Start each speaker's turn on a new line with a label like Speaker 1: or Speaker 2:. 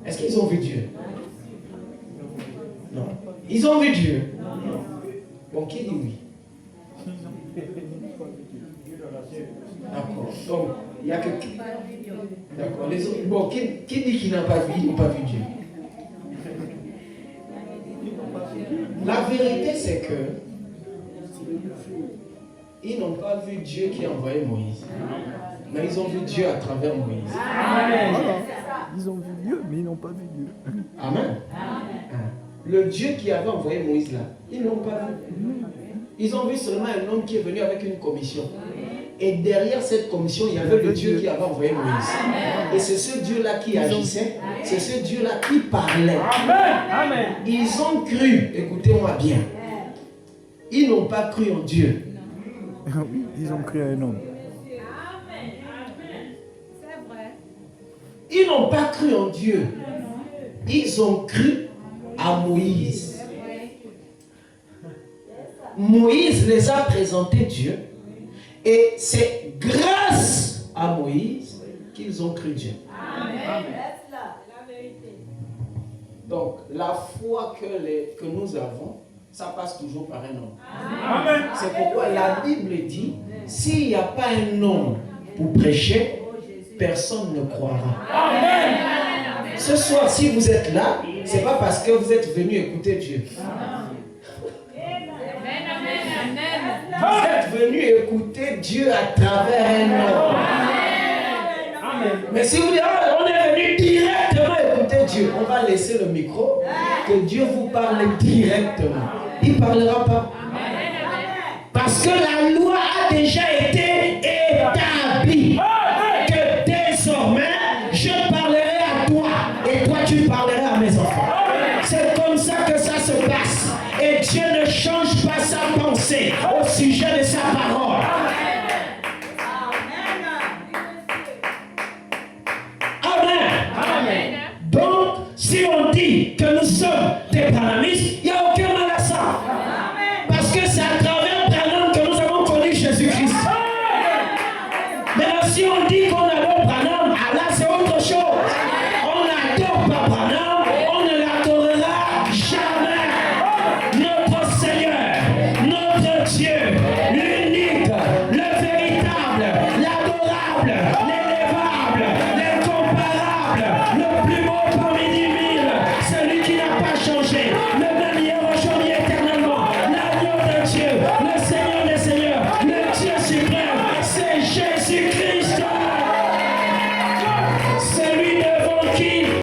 Speaker 1: Est-ce qu'ils ont vu Dieu? Non. Ils ont vu Dieu? Bon, qui dit oui? D'accord. Donc, il y a que... D'accord. Les autres... Bon, qui dit qu'ils n'ont pas vu? Ils n'ont pas vu Dieu. La vérité, c'est que ils n'ont pas vu Dieu qui a envoyé Moïse. Mais ils ont vu Dieu à travers Moïse.
Speaker 2: Amen. Ils ont vu Dieu, mais ils n'ont pas vu Dieu.
Speaker 1: Amen. Le Dieu qui avait envoyé Moïse là, ils ne l'ont pas vu. Ils ont vu seulement un homme qui est venu avec une commission. Et derrière cette commission, il y avait le Dieu qui avait envoyé Moïse. Et c'est ce Dieu-là qui agissait. C'est ce Dieu-là qui parlait.
Speaker 3: Amen.
Speaker 1: Ils ont cru, écoutez-moi bien. Ils n'ont pas cru en Dieu.
Speaker 2: Oui, ils ont cru à un homme.
Speaker 1: Ils n'ont pas cru en Dieu. Ils ont cru à Moïse. Moïse les a présenté Dieu. Et c'est grâce à Moïse qu'ils ont cru Dieu.
Speaker 4: Amen.
Speaker 1: Donc, la foi que nous avons, ça passe toujours par un homme.
Speaker 3: Amen.
Speaker 1: C'est pourquoi la Bible dit, s'il n'y a pas un homme pour prêcher, personne ne croira.
Speaker 3: Amen.
Speaker 1: Ce soir, si vous êtes là, ce n'est pas parce que vous êtes venu écouter Dieu. Vous êtes venu écouter Dieu à travers un homme.
Speaker 3: Amen.
Speaker 1: Mais si vous dites, on est venu directement écouter Dieu, on va laisser le micro, que Dieu vous parle directement. Il ne parlera pas. Parce que la loi a déjà été établie. Que désormais, je parlerai à toi et toi tu parleras à mes enfants. C'est comme ça que ça se passe. Et Dieu ne change pas sa pensée au sujet de sa parole. Amen. Donc, si on dit que nous sommes des panamistes,